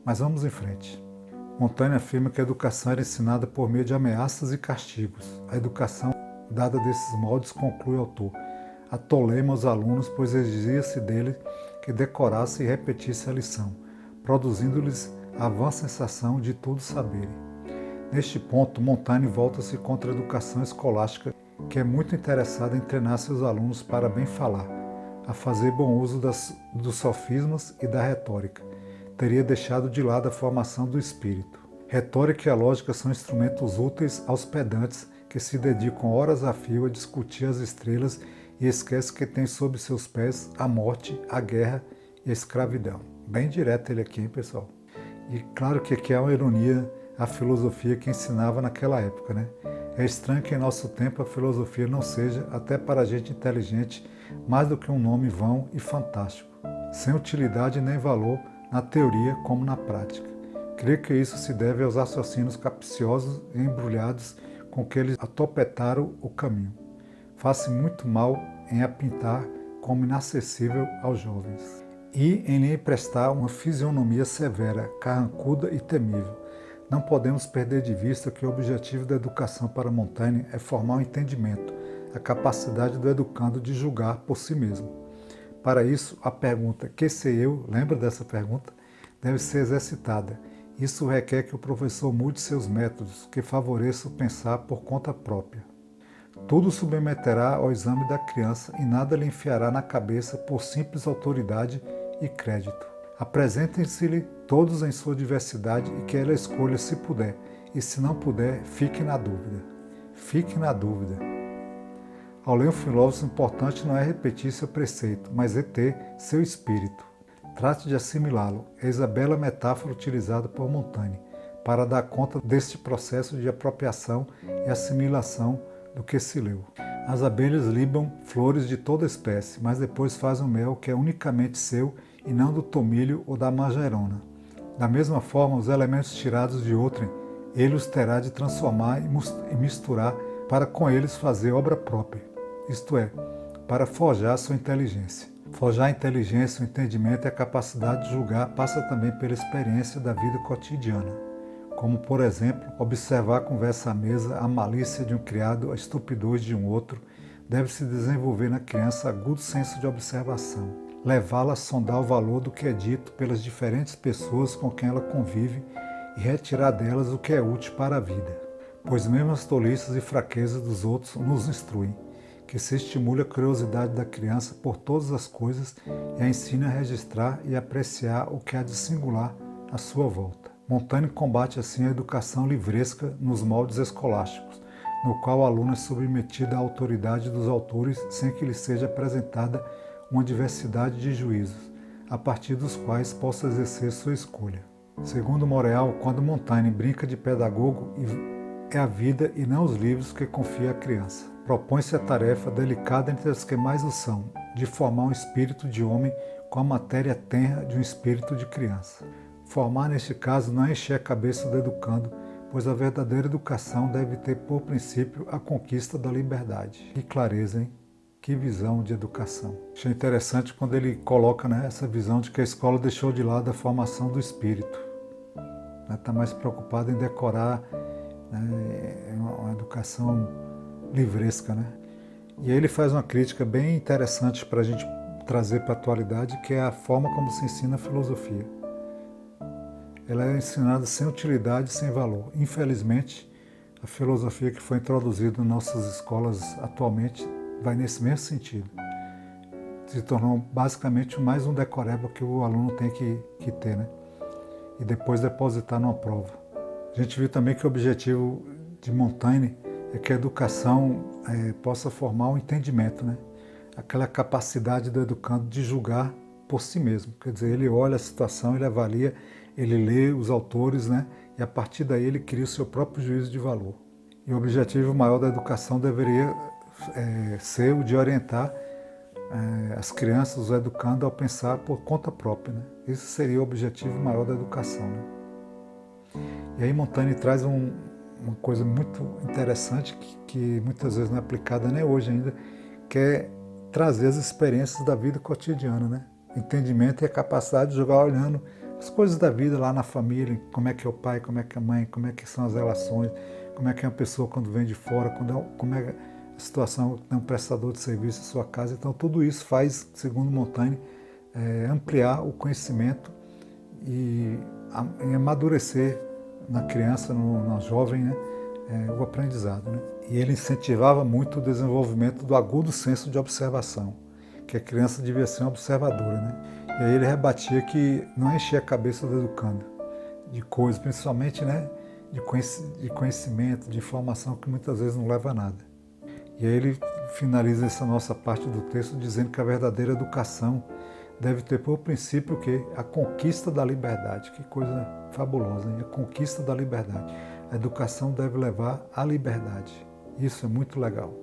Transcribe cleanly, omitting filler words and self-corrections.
Mas vamos em frente. Montaigne afirma que a educação era ensinada por meio de ameaças e castigos. A educação dada desses moldes, conclui o autor, atolema os alunos, pois exigia-se dele que decorasse e repetisse a lição, produzindo-lhes a vã sensação de tudo saberem. Neste ponto, Montaigne volta-se contra a educação escolástica, que é muito interessada em treinar seus alunos para bem falar, a fazer bom uso dos sofismas e da retórica. Teria deixado de lado a formação do espírito. Retórica e a lógica são instrumentos úteis aos pedantes que se dedicam horas a fio a discutir as estrelas e esquecem que tem sob seus pés a morte, a guerra e a escravidão. Bem direto ele aqui, hein, pessoal? E claro que aqui há uma ironia à filosofia que ensinava naquela época, né? É estranho que em nosso tempo a filosofia não seja, até para gente inteligente, mais do que um nome vão e fantástico, sem utilidade nem valor na teoria como na prática. Creio que isso se deve aos raciocínios capciosos e embrulhados com que eles atopetaram o caminho. Faz-se muito mal em a pintar como inacessível aos jovens, e em lhe emprestar uma fisionomia severa, carrancuda e temível. Não podemos perder de vista que o objetivo da educação para Montaigne é formar o entendimento, a capacidade do educando de julgar por si mesmo. Para isso, a pergunta "que sei eu?", lembra dessa pergunta? Deve ser exercitada. Isso requer que o professor mude seus métodos, que favoreçam pensar por conta própria. Tudo submeterá ao exame da criança e nada lhe enfiará na cabeça por simples autoridade e crédito. Apresentem-se-lhe todos em sua diversidade e que ela escolha se puder, e se não puder, fique na dúvida. Fique na dúvida. Ao ler um filósofo, importante não é repetir seu preceito, mas é ter seu espírito. Trate de assimilá-lo. Eis a bela metáfora utilizada por Montaigne para dar conta deste processo de apropriação e assimilação do que se leu. As abelhas libam flores de toda espécie, mas depois fazem o mel que é unicamente seu e não do tomilho ou da margerona. Da mesma forma, os elementos tirados de outrem, ele os terá de transformar e misturar para com eles fazer obra própria, isto é, para forjar sua inteligência. Forjar a inteligência, o entendimento e a capacidade de julgar passa também pela experiência da vida cotidiana, como, por exemplo, observar a conversa à mesa, a malícia de um criado, a estupidez de um outro. Deve-se desenvolver na criança agudo senso de observação, levá-la a sondar o valor do que é dito pelas diferentes pessoas com quem ela convive e retirar delas o que é útil para a vida. Pois mesmo as tolices e fraquezas dos outros nos instruem, que se estimule a curiosidade da criança por todas as coisas e a ensine a registrar e apreciar o que há de singular à sua volta. Montaigne combate assim a educação livresca nos moldes escolásticos, no qual o aluno é submetido à autoridade dos autores sem que lhe seja apresentada uma diversidade de juízos, a partir dos quais possa exercer sua escolha. Segundo Moreal, quando Montaigne brinca de pedagogo, é a vida e não os livros que confia à criança. Propõe-se a tarefa, delicada entre as que mais o são, de formar um espírito de homem com a matéria tenra de um espírito de criança. Formar, neste caso, não é encher a cabeça do educando, pois a verdadeira educação deve ter por princípio a conquista da liberdade. Que clareza, hein? Que visão de educação. Achei interessante quando ele coloca, né, essa visão de que a escola deixou de lado a formação do espírito. Está mais preocupado em decorar, né, uma educação livresca, né? E aí ele faz uma crítica bem interessante para a gente trazer para a atualidade, que é a forma como se ensina a filosofia. Ela é ensinada sem utilidade, sem valor. Infelizmente, a filosofia que foi introduzida nas nossas escolas atualmente vai nesse mesmo sentido. Se tornou basicamente mais um decoreba que o aluno tem que ter, né? E depois depositar numa prova. A gente viu também que o objetivo de Montaigne é que a educação possa formar um entendimento, né? Aquela capacidade do educando de julgar por si mesmo. Quer dizer, ele olha a situação, ele avalia, ele lê os autores, né? E a partir daí ele cria o seu próprio juízo de valor. E o objetivo maior da educação deveria ser o de orientar as crianças, os educando, ao pensar por conta própria, né? Esse seria o objetivo maior da educação, né? E aí Montaigne traz uma coisa muito interessante que muitas vezes não é aplicada nem hoje ainda, que é trazer as experiências da vida cotidiana, né? Entendimento e a capacidade de jogar olhando as coisas da vida lá na família, como é que é o pai, como é que é a mãe, como é que são as relações, como é que é uma pessoa quando vem de fora, como é a situação, tem um prestador de serviço em sua casa. Então tudo isso faz, segundo Montaigne, ampliar o conhecimento e amadurecer na criança, no jovem, né, o aprendizado. Né? E ele incentivava muito o desenvolvimento do agudo senso de observação, que a criança devia ser uma observadora. Né? E aí ele rebatia que não enchia a cabeça do educando de coisas, principalmente, né, de conhecimento, de informação que muitas vezes não leva a nada. E aí ele finaliza essa nossa parte do texto dizendo que a verdadeira educação deve ter por princípio que a conquista da liberdade. Que coisa fabulosa, hein? A conquista da liberdade. A educação deve levar à liberdade. Isso é muito legal.